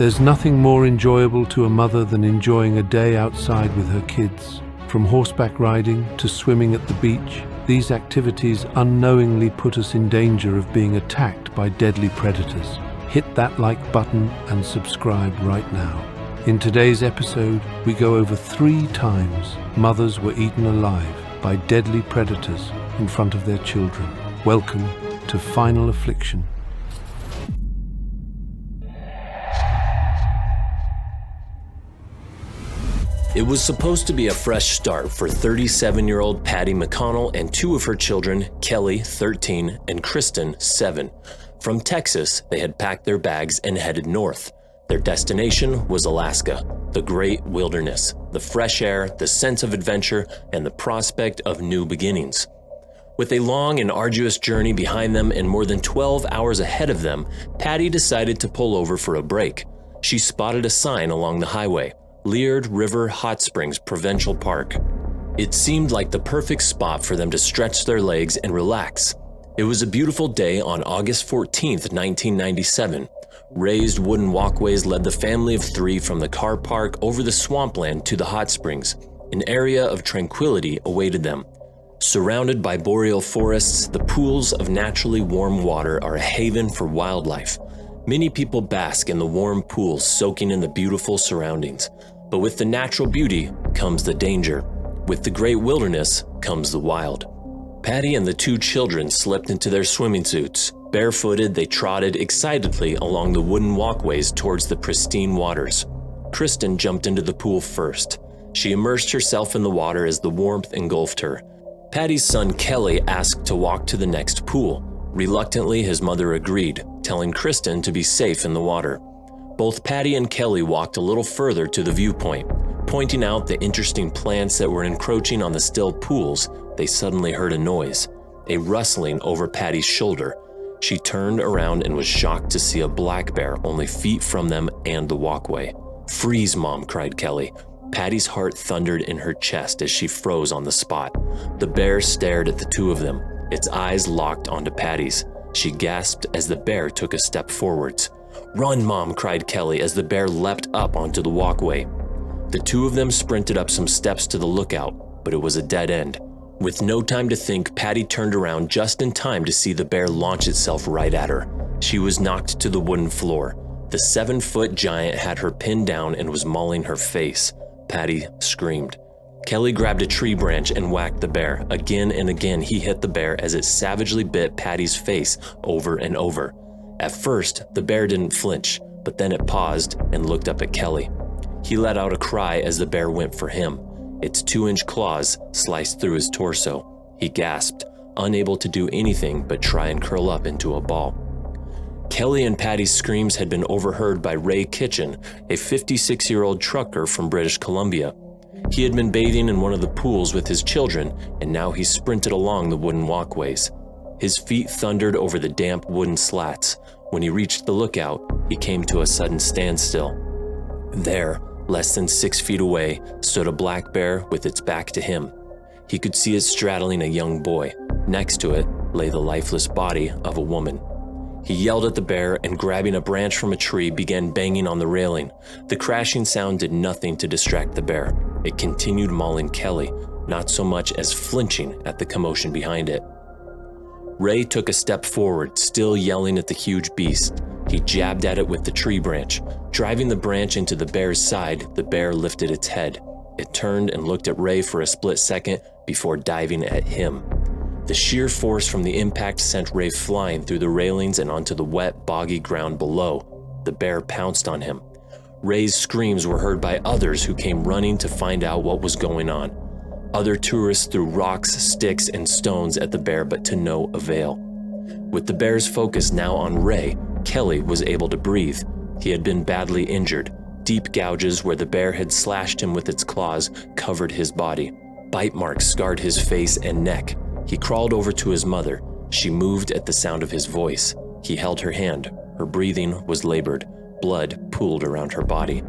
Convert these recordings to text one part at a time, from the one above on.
There's nothing more enjoyable to a mother than enjoying a day outside with her kids. From horseback riding to swimming at the beach, these activities unknowingly put us in danger of being attacked by deadly predators. Hit that like button and subscribe right now. In today's episode, we go over 3 times mothers were eaten alive by deadly predators in front of their children. Welcome to Final Affliction. It was supposed to be a fresh start for 37-year-old Patty McConnell and 2 of her children, Kelly, 13, and Kristen, 7. From Texas, they had packed their bags and headed north. Their destination was Alaska, the great wilderness, the fresh air, the sense of adventure, and the prospect of new beginnings. With a long and arduous journey behind them and more than 12 hours ahead of them, Patty decided to pull over for a break. She spotted a sign along the highway, Liard River Hot Springs Provincial Park. It seemed like the perfect spot for them to stretch their legs and relax. It was a beautiful day on August 14th, 1997. Raised wooden walkways led the family of 3 from the car park over the swampland to the hot springs. An area of tranquility awaited them. Surrounded by boreal forests, the pools of naturally warm water are a haven for wildlife. Many people bask in the warm pools, soaking in the beautiful surroundings. But with the natural beauty comes the danger. With the great wilderness comes the wild. Patty and the 2 children slipped into their swimming suits. Barefooted, they trotted excitedly along the wooden walkways towards the pristine waters. Kristen jumped into the pool first. She immersed herself in the water as the warmth engulfed her. Patty's son Kelly asked to walk to the next pool. Reluctantly, his mother agreed, telling Kristen to be safe in the water. Both Patty and Kelly walked a little further to the viewpoint. Pointing out the interesting plants that were encroaching on the still pools, they suddenly heard a noise, a rustling over Patty's shoulder. She turned around and was shocked to see a black bear only feet from them and the walkway. "Freeze, Mom," cried Kelly. Patty's heart thundered in her chest as she froze on the spot. The bear stared at the 2 of them, its eyes locked onto Patty's. She gasped as the bear took a step forwards. "Run, Mom," cried Kelly as the bear leapt up onto the walkway. The 2 of them sprinted up some steps to the lookout, but it was a dead end. With no time to think, Patty turned around just in time to see the bear launch itself right at her. She was knocked to the wooden floor. The 7-foot giant had her pinned down and was mauling her face. Patty screamed. Kelly grabbed a tree branch and whacked the bear. Again and again he hit the bear as it savagely bit Patty's face over and over. At first, the bear didn't flinch, but then it paused and looked up at Kelly. He let out a cry as the bear went for him. Its 2-inch claws sliced through his torso. He gasped, unable to do anything but try and curl up into a ball. Kelly and Patty's screams had been overheard by Ray Kitchen, a 56-year-old trucker from British Columbia. He had been bathing in one of the pools with his children, and now he sprinted along the wooden walkways. His feet thundered over the damp wooden slats. When he reached the lookout, he came to a sudden standstill. There, less than 6 feet away, stood a black bear with its back to him. He could see it straddling a young boy. Next to it lay the lifeless body of a woman. He yelled at the bear and, grabbing a branch from a tree, began banging on the railing. The crashing sound did nothing to distract the bear. It continued mauling Kelly, not so much as flinching at the commotion behind it. Ray took a step forward, still yelling at the huge beast. He jabbed at it with the tree branch. Driving the branch into the bear's side, the bear lifted its head. It turned and looked at Ray for a split second before diving at him. The sheer force from the impact sent Ray flying through the railings and onto the wet, boggy ground below. The bear pounced on him. Ray's screams were heard by others who came running to find out what was going on. Other tourists threw rocks, sticks, and stones at the bear, but to no avail. With the bear's focus now on Ray, Kelly was able to breathe. He had been badly injured. Deep gouges where the bear had slashed him with its claws covered his body. Bite marks scarred his face and neck. He crawled over to his mother. She moved at the sound of his voice. He held her hand. Her breathing was labored. Blood pooled around her body.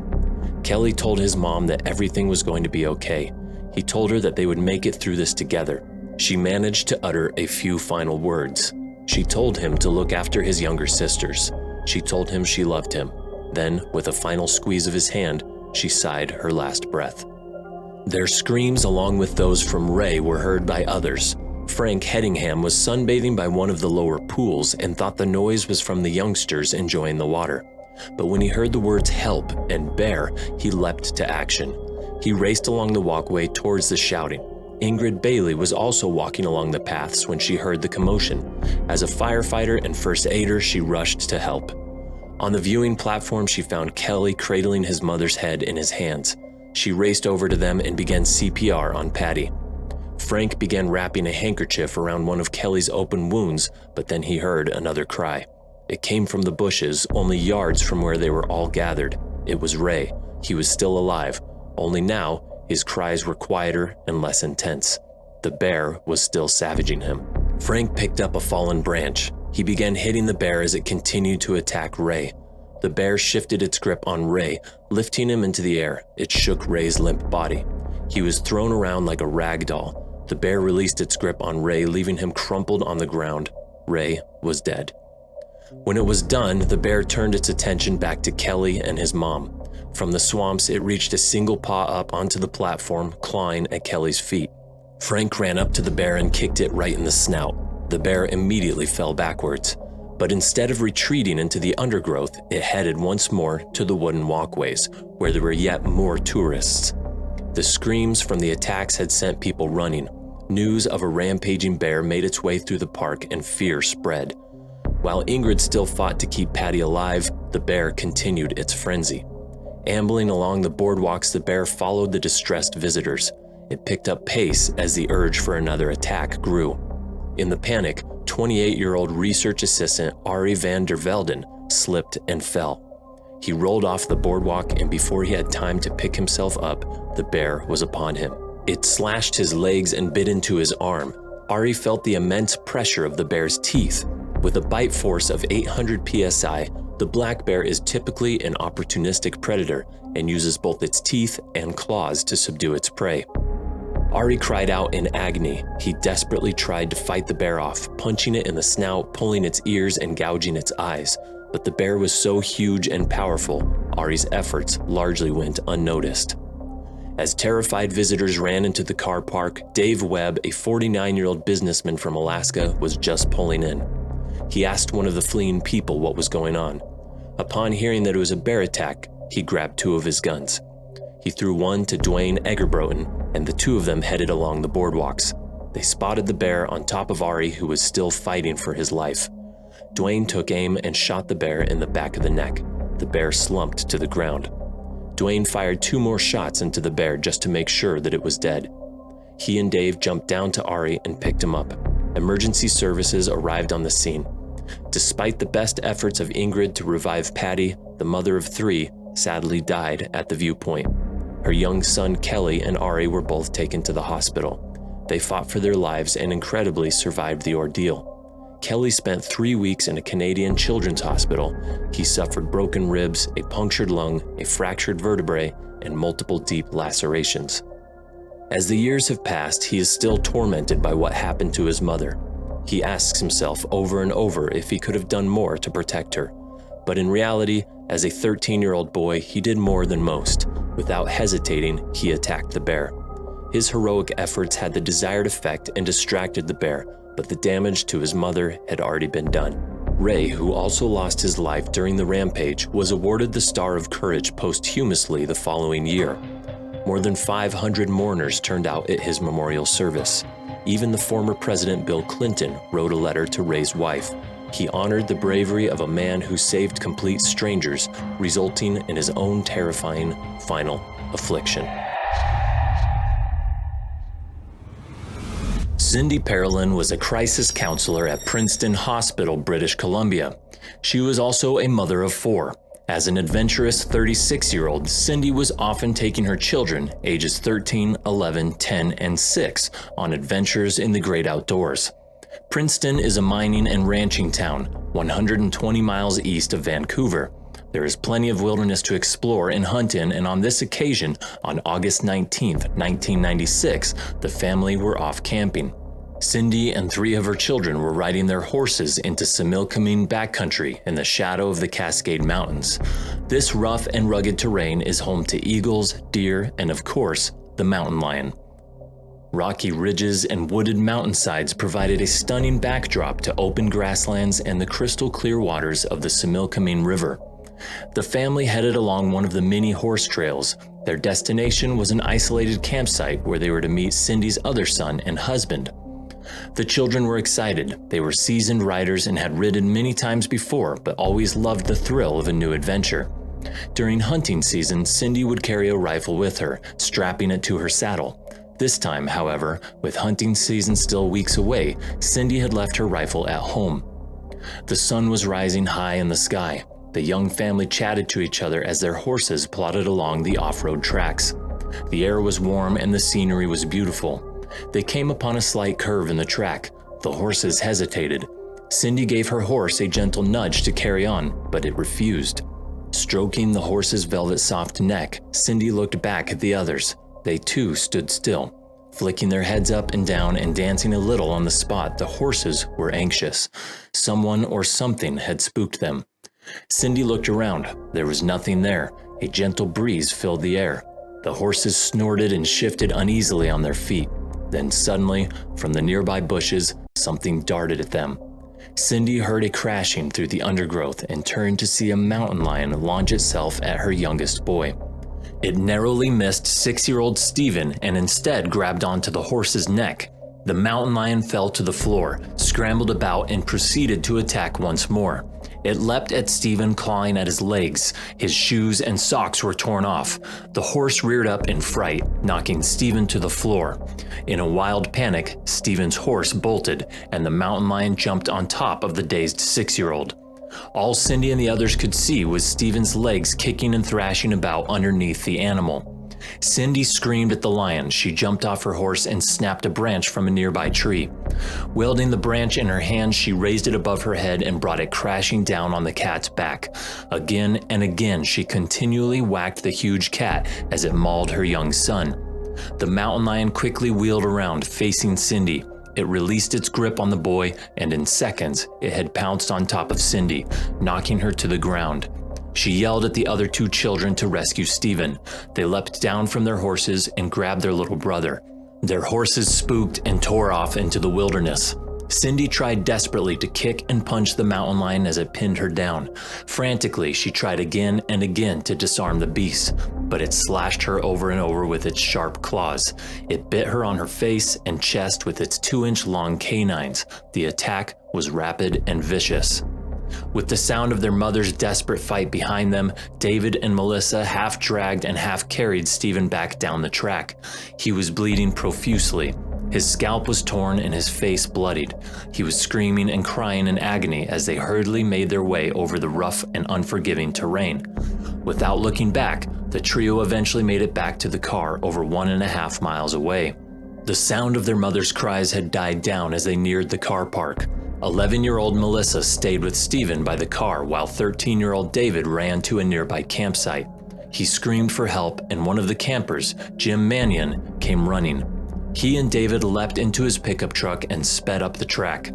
Kelly told his mom that everything was going to be okay. He told her that they would make it through this together. She managed to utter a few final words. She told him to look after his younger sisters. She told him she loved him. Then, with a final squeeze of his hand, she sighed her last breath. Their screams, along with those from Ray, were heard by others. Frank Headingham was sunbathing by one of the lower pools and thought the noise was from the youngsters enjoying the water. But when he heard the words "help" and "bear," he leapt to action. He raced along the walkway towards the shouting. Ingrid Bailey was also walking along the paths when she heard the commotion. As a firefighter and first aider, she rushed to help. On the viewing platform, she found Kelly cradling his mother's head in his hands. She raced over to them and began CPR on Patty. Frank began wrapping a handkerchief around one of Kelly's open wounds, but then he heard another cry. It came from the bushes, only yards from where they were all gathered. It was Ray. He was still alive, only now his cries were quieter and less intense. The bear was still savaging him. Frank picked up a fallen branch. He began hitting the bear as it continued to attack Ray. The bear shifted its grip on Ray, lifting him into the air. It shook Ray's limp body. He was thrown around like a rag doll. The bear released its grip on Ray, leaving him crumpled on the ground. Ray was dead. When it was done, the bear turned its attention back to Kelly and his mom. From the swamps, it reached a single paw up onto the platform, clawing at Kelly's feet. Frank ran up to the bear and kicked it right in the snout. The bear immediately fell backwards. But instead of retreating into the undergrowth, it headed once more to the wooden walkways, where there were yet more tourists. The screams from the attacks had sent people running. News of a rampaging bear made its way through the park and fear spread. While Ingrid still fought to keep Patty alive, the bear continued its frenzy. Ambling along the boardwalks, the bear followed the distressed visitors. It picked up pace as the urge for another attack grew. In the panic, 28-year-old research assistant Ari van der Velden slipped and fell. He rolled off the boardwalk, and before he had time to pick himself up, the bear was upon him. It slashed his legs and bit into his arm. Ari felt the immense pressure of the bear's teeth. With a bite force of 800 psi, the black bear is typically an opportunistic predator and uses both its teeth and claws to subdue its prey. Ari cried out in agony. He desperately tried to fight the bear off, punching it in the snout, pulling its ears, and gouging its eyes. But the bear was so huge and powerful, Ari's efforts largely went unnoticed. As terrified visitors ran into the car park, Dave Webb, a 49-year-old businessman from Alaska, was just pulling in. He asked one of the fleeing people what was going on. Upon hearing that it was a bear attack, he grabbed two of his guns. He threw one to Dwayne Eggerbroten, and the two of them headed along the boardwalks. They spotted the bear on top of Ari, who was still fighting for his life. Dwayne took aim and shot the bear in the back of the neck. The bear slumped to the ground. Dwayne fired two more shots into the bear just to make sure that it was dead. He and Dave jumped down to Ari and picked him up. Emergency services arrived on the scene. Despite the best efforts of Ingrid to revive Patty, the mother of three sadly died at the viewpoint. Her young son Kelly and Ari were both taken to the hospital. They fought for their lives and incredibly survived the ordeal. Kelly spent 3 weeks in a Canadian children's hospital. He suffered broken ribs, a punctured lung, a fractured vertebrae, and multiple deep lacerations. As the years have passed, he is still tormented by what happened to his mother. He asks himself over and over if he could have done more to protect her. But in reality, as a 13-year-old boy, he did more than most. Without hesitating, he attacked the bear. His heroic efforts had the desired effect and distracted the bear, but the damage to his mother had already been done. Ray, who also lost his life during the rampage, was awarded the Star of Courage posthumously the following year. More than 500 mourners turned out at his memorial service. Even the former President Bill Clinton wrote a letter to Ray's wife. He honored the bravery of a man who saved complete strangers, resulting in his own terrifying final affliction. Cindy Parolin was a crisis counselor at Princeton Hospital, British Columbia. She was also a mother of 4. As an adventurous 36-year-old, Cindy was often taking her children, ages 13, 11, 10, and 6, on adventures in the great outdoors. Princeton is a mining and ranching town, 120 miles east of Vancouver. There is plenty of wilderness to explore and hunt in, and on this occasion, on August 19, 1996, the family were off camping. Cindy and 3 of her children were riding their horses into Similkameen backcountry in the shadow of the Cascade Mountains. This rough and rugged terrain is home to eagles, deer, and of course, the mountain lion. Rocky ridges and wooded mountainsides provided a stunning backdrop to open grasslands and the crystal clear waters of the Similkameen River. The family headed along one of the many horse trails. Their destination was an isolated campsite where they were to meet Cindy's other son and husband. The children were excited. They were seasoned riders and had ridden many times before, but always loved the thrill of a new adventure. During hunting season, Cindy would carry a rifle with her, strapping it to her saddle. This time, however, with hunting season still weeks away, Cindy had left her rifle at home. The sun was rising high in the sky. The young family chatted to each other as their horses plodded along the off-road tracks. The air was warm and the scenery was beautiful. They came upon a slight curve in the track. The horses hesitated. Cindy gave her horse a gentle nudge to carry on, but it refused. Stroking the horse's velvet soft neck, Cindy looked back at the others. They too stood still. Flicking their heads up and down and dancing a little on the spot, the horses were anxious. Someone or something had spooked them. Cindy looked around. There was nothing there. A gentle breeze filled the air. The horses snorted and shifted uneasily on their feet. Then suddenly, from the nearby bushes, something darted at them. Cindy heard a crashing through the undergrowth and turned to see a mountain lion launch itself at her youngest boy. It narrowly missed 6-year-old Stephen and instead grabbed onto the horse's neck. The mountain lion fell to the floor, scrambled about, and proceeded to attack once more. It leapt at Stephen, clawing at his legs. His shoes and socks were torn off. The horse reared up in fright, knocking Stephen to the floor. In a wild panic, Stephen's horse bolted, and the mountain lion jumped on top of the dazed 6-year-old. All Cindy and the others could see was Stephen's legs kicking and thrashing about underneath the animal. Cindy screamed at the lion. She jumped off her horse and snapped a branch from a nearby tree. Wielding the branch in her hand, she raised it above her head and brought it crashing down on the cat's back. Again and again, she continually whacked the huge cat as it mauled her young son. The mountain lion quickly wheeled around, facing Cindy. It released its grip on the boy, and in seconds, it had pounced on top of Cindy, knocking her to the ground. She yelled at the other 2 children to rescue Stephen. They leapt down from their horses and grabbed their little brother. Their horses spooked and tore off into the wilderness. Cindy tried desperately to kick and punch the mountain lion as it pinned her down. Frantically, she tried again and again to disarm the beast, but it slashed her over and over with its sharp claws. It bit her on her face and chest with its 2-inch long canines. The attack was rapid and vicious. With the sound of their mother's desperate fight behind them, David and Melissa half dragged and half carried Stephen back down the track. He was bleeding profusely. His scalp was torn and his face bloodied. He was screaming and crying in agony as they hurriedly made their way over the rough and unforgiving terrain. Without looking back, the trio eventually made it back to the car over 1.5 miles away. The sound of their mother's cries had died down as they neared the car park. 11-year-old Melissa stayed with Stephen by the car while 13-year-old David ran to a nearby campsite. He screamed for help, and one of the campers, Jim Mannion, came running. He and David leapt into his pickup truck and sped up the track.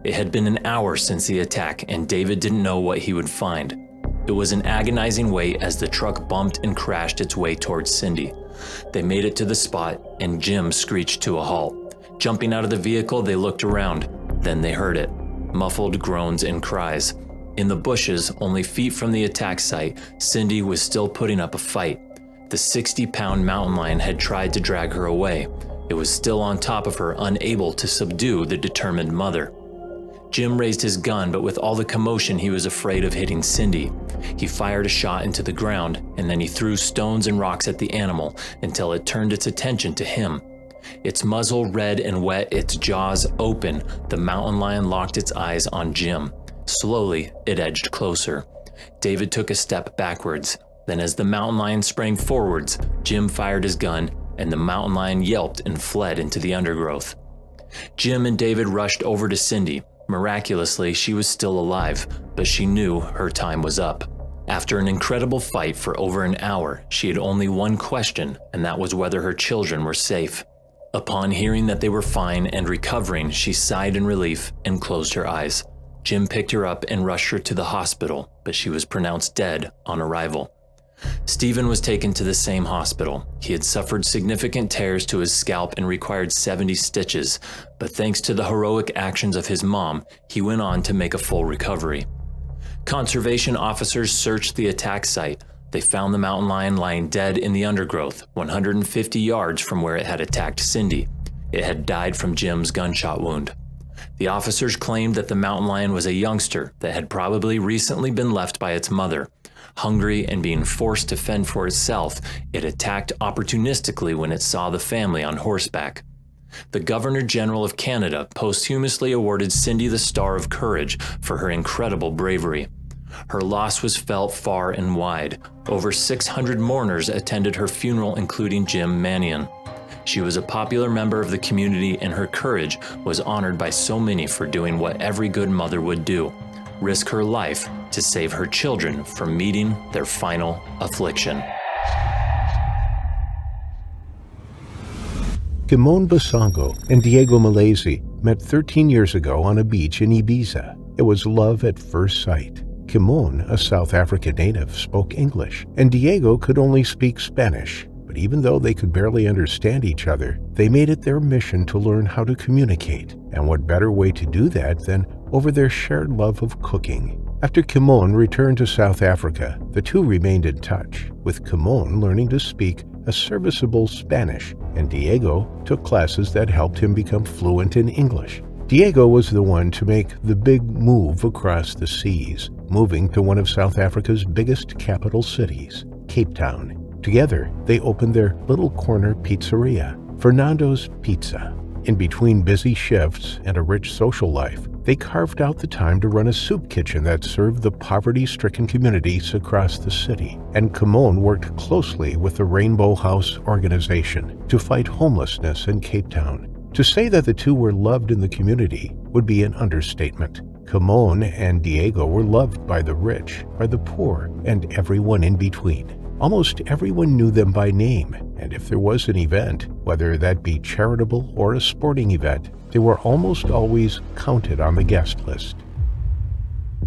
It had been an hour since the attack, and David didn't know what he would find. It was an agonizing wait as the truck bumped and crashed its way towards Cindy. They made it to the spot, and Jim screeched to a halt. Jumping out of the vehicle, they looked around. Then they heard it. Muffled groans and cries. In the bushes, only feet from the attack site, Cindy was still putting up a fight. The 60-pound mountain lion had tried to drag her away. It was still on top of her, unable to subdue the determined mother. Jim raised his gun, but with all the commotion, he was afraid of hitting Cindy. He fired a shot into the ground, and then he threw stones and rocks at the animal until it turned its attention to him. Its muzzle red and wet, its jaws open, the mountain lion locked its eyes on Jim. Slowly, it edged closer. David took a step backwards. Then as the mountain lion sprang forwards, Jim fired his gun, and the mountain lion yelped and fled into the undergrowth. Jim and David rushed over to Cindy. Miraculously, she was still alive, but she knew her time was up. After an incredible fight for over an hour, she had only one question, and that was whether her children were safe. Upon hearing that they were fine and recovering, she sighed in relief and closed her eyes. Jim picked her up and rushed her to the hospital, but she was pronounced dead on arrival. Stephen was taken to the same hospital. He had suffered significant tears to his scalp and required 70 stitches, but thanks to the heroic actions of his mom, he went on to make a full recovery. Conservation officers searched the attack site. They found the mountain lion lying dead in the undergrowth, 150 yards from where it had attacked Cindy. It had died from Jim's gunshot wound. The officers claimed that the mountain lion was a youngster that had probably recently been left by its mother. Hungry and being forced to fend for itself, it attacked opportunistically when it saw the family on horseback. The Governor General of Canada posthumously awarded Cindy the Star of Courage for her incredible bravery. Her loss was felt far and wide. Over 600 mourners attended her funeral, including Jim Mannion. She was a popular member of the community, and her courage was honored by so many for doing what every good mother would do: risk her life to save her children from meeting their final affliction. Kimon Basongo and Diego Malaysi met 13 years ago on a beach in Ibiza. It was love at first sight. Kimon, a South African native, spoke English, and Diego could only speak Spanish. But even though they could barely understand each other, they made it their mission to learn how to communicate. And what better way to do that than over their shared love of cooking? After Kimon returned to South Africa, the two remained in touch, with Kimon learning to speak a serviceable Spanish, and Diego took classes that helped him become fluent in English. Diego was the one to make the big move across the seas, moving to one of South Africa's biggest capital cities, Cape Town. Together, they opened their little corner pizzeria, Fernando's Pizza. In between busy shifts and a rich social life, they carved out the time to run a soup kitchen that served the poverty-stricken communities across the city. And Kimon worked closely with the Rainbow House organization to fight homelessness in Cape Town. To say that the two were loved in the community would be an understatement. Kimon and Diego were loved by the rich, by the poor, and everyone in between. Almost everyone knew them by name, and if there was an event, whether that be charitable or a sporting event, they were almost always counted on the guest list.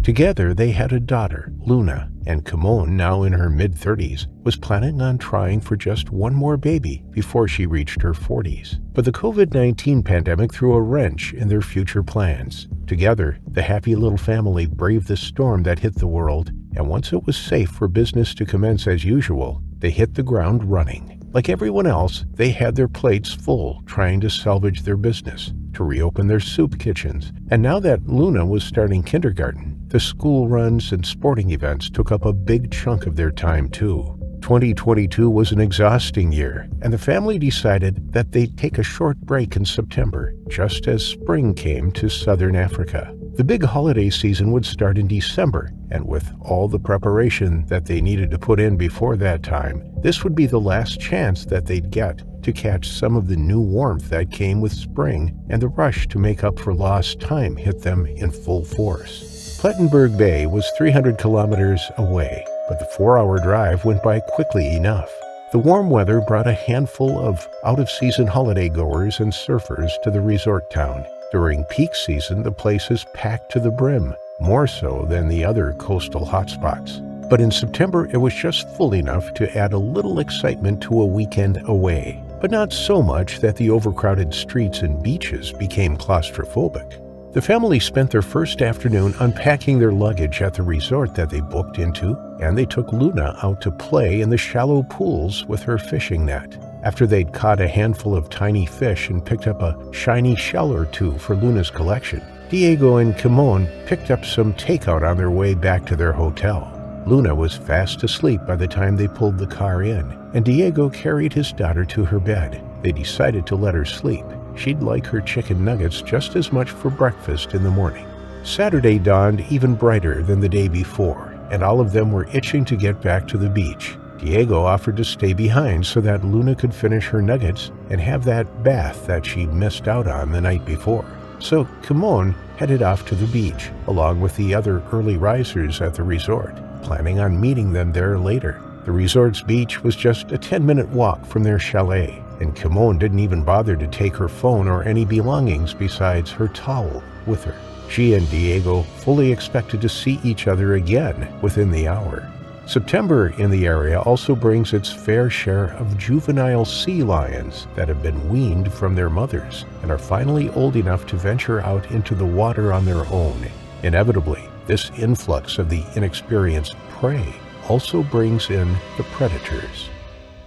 Together, they had a daughter, Luna, and Kimon, now in her mid-30s, was planning on trying for just one more baby before she reached her 40s. But the COVID-19 pandemic threw a wrench in their future plans. Together, the happy little family braved the storm that hit the world, and once it was safe for business to commence as usual, they hit the ground running. Like everyone else, they had their plates full trying to salvage their business, to reopen their soup kitchens, and now that Luna was starting kindergarten, the school runs and sporting events took up a big chunk of their time too. 2022 was an exhausting year, and the family decided that they'd take a short break in September, just as spring came to southern Africa. The big holiday season would start in December, and with all the preparation that they needed to put in before that time, this would be the last chance that they'd get to catch some of the new warmth that came with spring, and the rush to make up for lost time hit them in full force. Plettenberg Bay was 300 kilometers away, but the 4-hour drive went by quickly enough. The warm weather brought a handful of out-of-season holiday goers and surfers to the resort town. During peak season, the place is packed to the brim, more so than the other coastal hotspots. But in September, it was just full enough to add a little excitement to a weekend away, but not so much that the overcrowded streets and beaches became claustrophobic. The family spent their first afternoon unpacking their luggage at the resort that they booked into, and they took Luna out to play in the shallow pools with her fishing net. After they'd caught a handful of tiny fish and picked up a shiny shell or two for Luna's collection, Diego and Kimon picked up some takeout on their way back to their hotel. Luna was fast asleep by the time they pulled the car in, and Diego carried his daughter to her bed. They decided to let her sleep. She'd like her chicken nuggets just as much for breakfast in the morning. Saturday dawned even brighter than the day before, and all of them were itching to get back to the beach. Diego offered to stay behind so that Luna could finish her nuggets and have that bath that she'd missed out on the night before. So Kimon headed off to the beach, along with the other early risers at the resort, planning on meeting them there later. The resort's beach was just a 10-minute walk from their chalet, and Kimon didn't even bother to take her phone or any belongings besides her towel with her. She and Diego fully expected to see each other again within the hour. September in the area also brings its fair share of juvenile sea lions that have been weaned from their mothers and are finally old enough to venture out into the water on their own. Inevitably, this influx of the inexperienced prey also brings in the predators.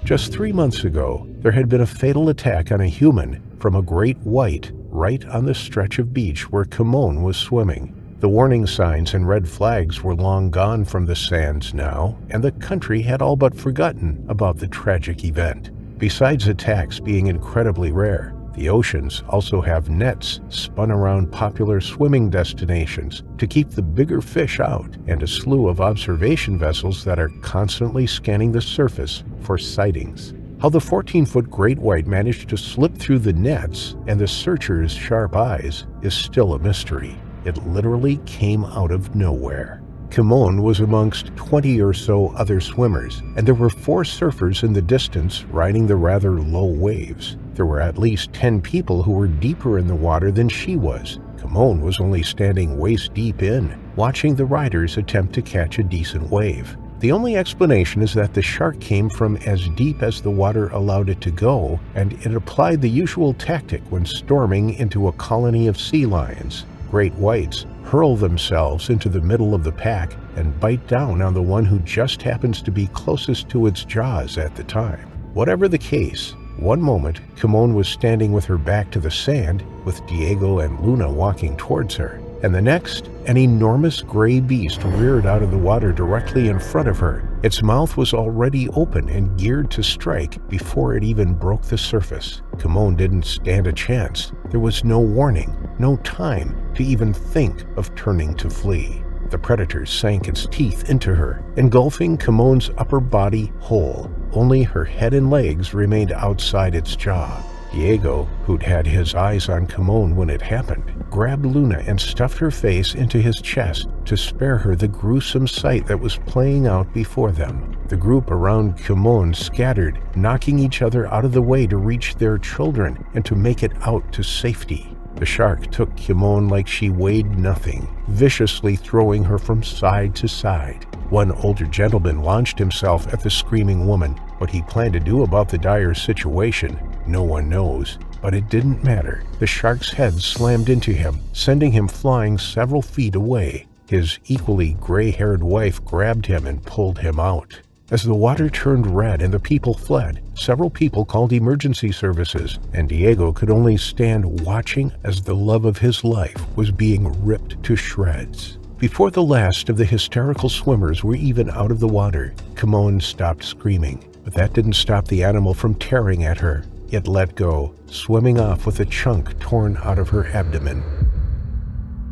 Just 3 months ago, there had been a fatal attack on a human from a great white right on the stretch of beach where Kimon was swimming. The warning signs and red flags were long gone from the sands now, and the country had all but forgotten about the tragic event. Besides attacks being incredibly rare, the oceans also have nets spun around popular swimming destinations to keep the bigger fish out, and a slew of observation vessels that are constantly scanning the surface for sightings. How the 14-foot great white managed to slip through the nets and the searchers' sharp eyes is still a mystery. It literally came out of nowhere. Kimon was amongst 20 or so other swimmers, and there were 4 surfers in the distance riding the rather low waves. There were at least 10 people who were deeper in the water than she was. Kimon was only standing waist deep in, watching the riders attempt to catch a decent wave. The only explanation is that the shark came from as deep as the water allowed it to go, and it applied the usual tactic when storming into a colony of sea lions. Great whites hurl themselves into the middle of the pack and bite down on the one who just happens to be closest to its jaws at the time. Whatever the case, one moment Kimon was standing with her back to the sand, with Diego and Luna walking towards her, and the next, an enormous gray beast reared out of the water directly in front of her. Its mouth was already open and geared to strike before it even broke the surface. Kimon didn't stand a chance. There was no warning, no time to even think of turning to flee. The predator sank its teeth into her, engulfing Kimon's upper body whole. Only her head and legs remained outside its jaw. Diego, who'd had his eyes on Kimon when it happened, grabbed Luna and stuffed her face into his chest to spare her the gruesome sight that was playing out before them. The group around Kimon scattered, knocking each other out of the way to reach their children and to make it out to safety. The shark took Kimon like she weighed nothing, viciously throwing her from side to side. One older gentleman launched himself at the screaming woman. What he planned to do about the dire situation, no one knows, but it didn't matter. The shark's head slammed into him, sending him flying several feet away. His equally gray-haired wife grabbed him and pulled him out. As the water turned red and the people fled, several people called emergency services, and Diego could only stand watching as the love of his life was being ripped to shreds. Before the last of the hysterical swimmers were even out of the water, Kimon stopped screaming, but that didn't stop the animal from tearing at her. It let go, swimming off with a chunk torn out of her abdomen.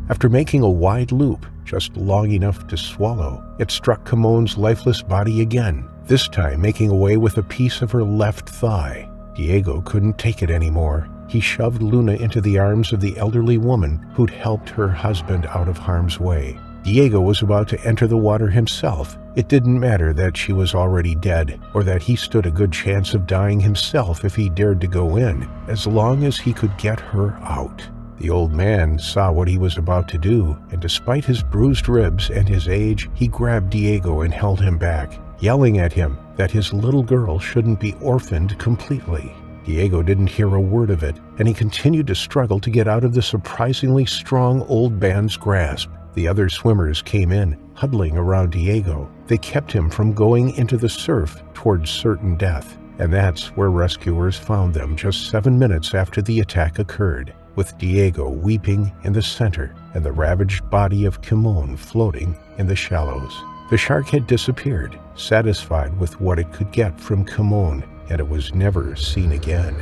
After making a wide loop, just long enough to swallow, it struck Kimon's lifeless body again, this time making away with a piece of her left thigh. Diego couldn't take it anymore. He shoved Luna into the arms of the elderly woman who'd helped her husband out of harm's way. Diego was about to enter the water himself. It didn't matter that she was already dead, or that he stood a good chance of dying himself if he dared to go in, as long as he could get her out. The old man saw what he was about to do, and despite his bruised ribs and his age, he grabbed Diego and held him back, yelling at him that his little girl shouldn't be orphaned completely. Diego didn't hear a word of it, and he continued to struggle to get out of the surprisingly strong old man's grasp. The other swimmers came in, huddling around Diego. They kept him from going into the surf towards certain death, and that's where rescuers found them just 7 minutes after the attack occurred, with Diego weeping in the center and the ravaged body of Kimon floating in the shallows. The shark had disappeared, satisfied with what it could get from Kimon, and it was never seen again.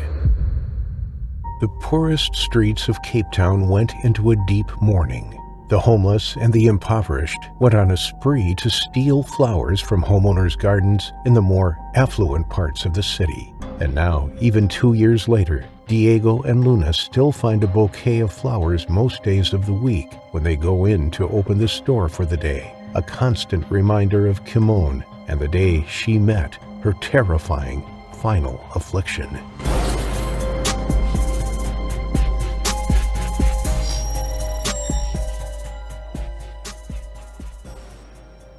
The poorest streets of Cape Town went into a deep mourning. The homeless and the impoverished went on a spree to steal flowers from homeowners' gardens in the more affluent parts of the city. And now, even 2 years later, Diego and Luna still find a bouquet of flowers most days of the week when they go in to open the store for the day, a constant reminder of Kimon and the day she met her terrifying final affliction.